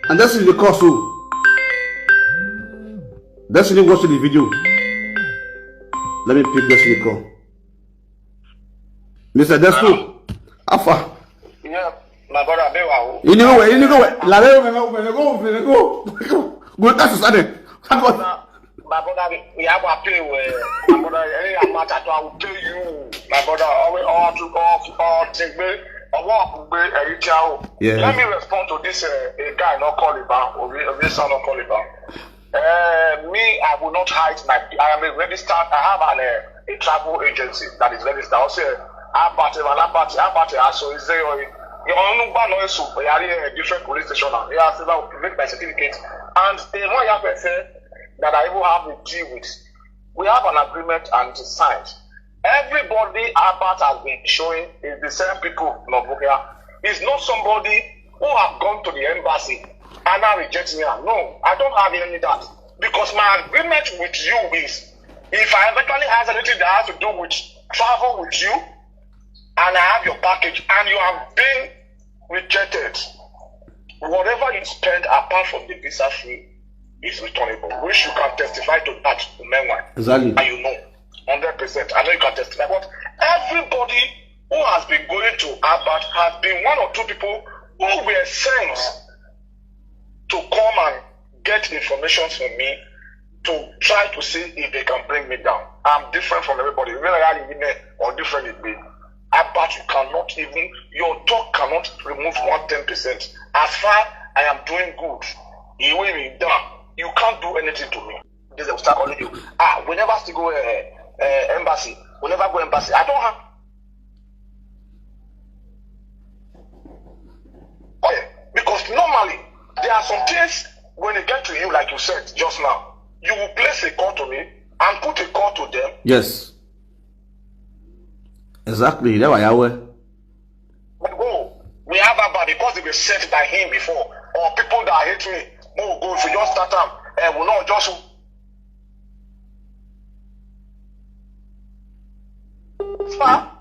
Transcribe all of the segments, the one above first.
And that's in the course too. Destiny watching the video. Let me pick Destiny call. Mr. Destiny, Alpha. Yeah, my brother, you know where? La go. Go catch Sunday. My brother, we have a play where my brother, any matter I will tell you, my brother, all take me. Yeah. Let me respond to this guy not call it back or this son not call it back. Me, I will not hide I am a registered, I have a travel agency that is registered. I'll say, so is there a different police station now. He has to make my certificate. And one young person that I even have to deal with, we have an agreement and it's signed. Everybody Albert has been showing is the same people in Nobukia. It's not somebody who have gone to the embassy and are rejecting me. No, I don't have any of that. Because my agreement with you is, if I eventually have anything that has to do with travel with you, and I have your package, and you have been rejected, whatever you spend apart from the visa fee is returnable. Which you can testify to that, meanwhile. Exactly. And you know. 100%. I know you can testify, but everybody who has been going to Albert has been one or two people who were sent to come and get information from me to try to see if they can bring me down. I'm different from everybody. Or different it be. Albert, you cannot even, your talk cannot remove 110%. As far I am doing good, you will be done. You can't do anything to me. They will start calling you. We never still go embassy. We never go embassy. I don't have. Because normally there are some things when they get to you, like you said just now, you will place a call to me and put a call to them. Yes. Exactly. That's why I will. We have about because they were sent by him before, or people that hate me. Oh, go if you just start them, and will not just.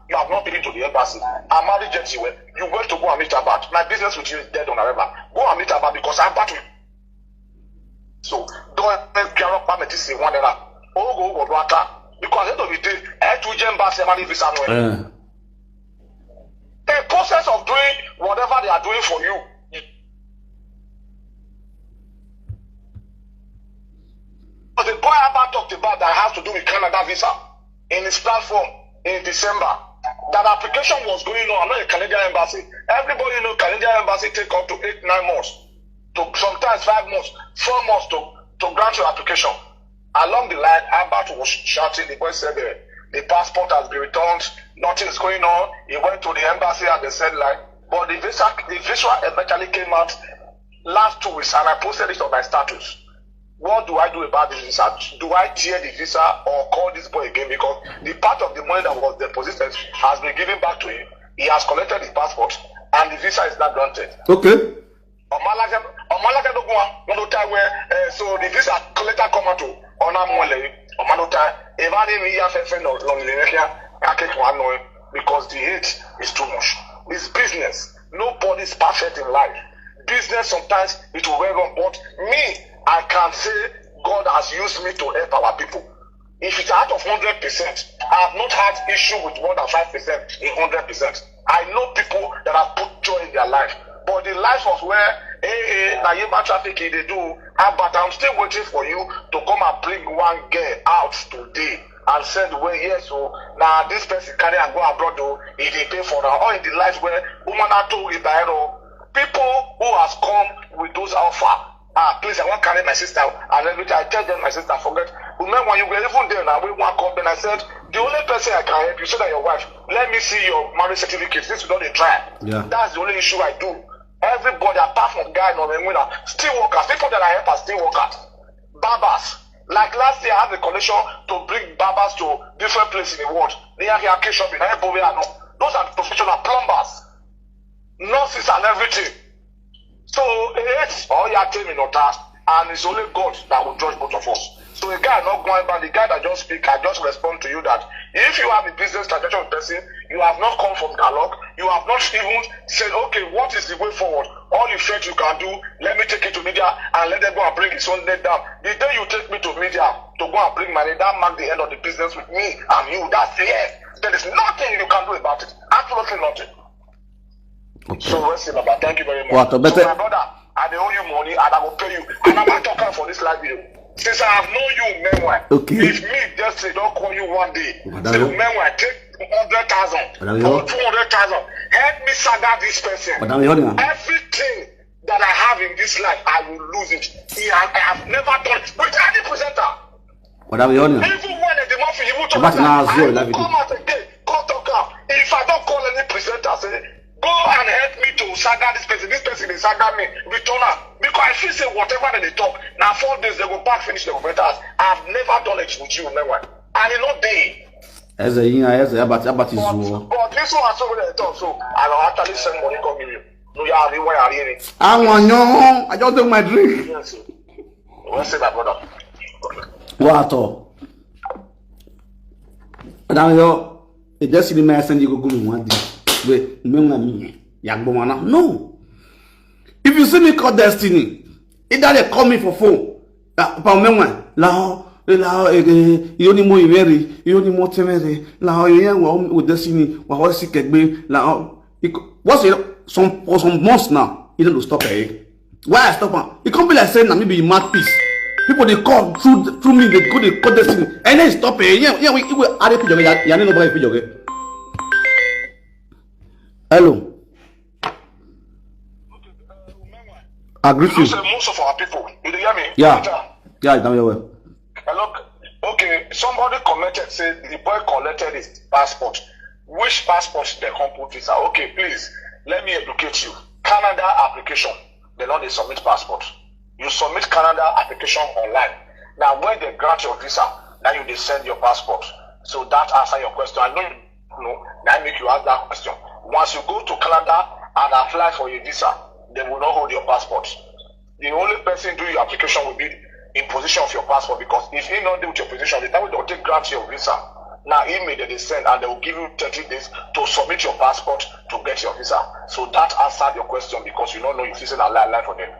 You have not been to the embassy. I'm married Jesse. You went to go and meet Albert. My business with you is dead on a river. Go and meet Albert because Albert will. So don't get up and say one another. Oh, go water. Because at the end of the day, I to embassy money visa. The process of doing whatever they are doing for you. But the boy Albert talked about that has to do with Canada visa in his platform in December. That application was going on, not a Canadian embassy. Everybody knows Canadian embassy take up to 8-9 months, to sometimes 5 months, 4 months to grant your application. Along the line, Albert was shouting. The boy said the passport has been returned, nothing is going on. He went to the embassy and they said like, but the visa eventually came out last 2 weeks, and I posted it on my status. What do I do about this visa? Do I tear the visa or call this boy again? Because the part of the money that was deposited has been given back to him. He has collected his passport and the visa is not granted. Okay. So the visa collector come out to because the hate is too much. It's business. Nobody is perfect in life. Business sometimes it will well run, but me, I can say God has used me to help our people. If it's out of 100%, I have not had issue with more than 5% in 100%. I know people that have put joy in their life, but the life of where Naje traffic they do, but I'm still waiting for you to come and bring one girl out today and send away here. So now this person carry and go abroad though, if they pay for that, or in the life where woman are told people who has come with those alpha. Please, I want to carry my sister. And every time I tell them, my sister, forget. Remember when you were even there now, we want to come, then I said, the only person I can help you, so that your wife, let me see your marriage certificate. This is not a trial. Yeah. That's the only issue I do. Everybody, apart from guy, no, still workers, people that I help are still workers. Barbers. Like last year, I had a connection to bring barbers to different places in the world. They are here, shopping. Those are professional plumbers, nurses, and everything. So it's all you are telling me not task, and it's only God that will judge both of us. So a guy not going back, the guy that just speak, I just respond to you that if you have a business transaction person, you have not come from dialogue, you have not even said, okay, what is the way forward? All you felt you can do, let me take it to media and let them go and bring his own net down. The day you take me to media to go and bring money, that mark the end of the business with me and you. That's the end. There is nothing you can do about it. Absolutely nothing. Okay. So let's see, Baba. Thank you very much. So my brother, I owe you money and I will pay you. And I'm not talking for this live video. Since I have known you, meanwhile, if me just say don't call you one day, say meanwhile, take 100,000 or 200,000, help me saga this person. Everything that I have in this life, I will lose it. I have never done it with any presenter. Even when the month you talk about, I will come out again, come talk out. If I don't call any presenter, say, go and help me to saga this person is saga me, return her. Because I feel say whatever they talk, now 4 days they go back, finish the operators. I've never done it with you, never. And you know they. As a about but this one has so many talk, so I will actually send money come give you. No, you are where are you? I just do my drink. Yes. What's it, my brother? What? Now you just see the man send you go one day. Wait, no. If you see me call Destiny, either they call me for phone. You only more very, you only more temere. With Destiny, what's it? For some months now, you don't stop it. Why I stop? It can't be like saying that maybe you mad piece. People they call through me, they call Destiny, and then stop it. Yeah, we are the picture. You know about picture. Hello. I greet you. Most of our people, you hear me? Yeah. Yeah, I'm well. Look, okay, somebody commented, said the boy collected his passport. Which passport they come put visa? Okay, please, let me educate you. Canada application, they don't submit passport. You submit Canada application online. Now, when they grant your visa, now you send your passport. So that answer your question. I know you know, that make you ask that question. Once you go to Canada and apply for your visa, they will not hold your passport. The only person doing your application will be in position of your passport, because if he not do with your position, the time they will take grant your visa. Now email that they send and they will give you 30 days to submit your passport to get your visa. So that answered your question, because you don't know if this is a lie for them.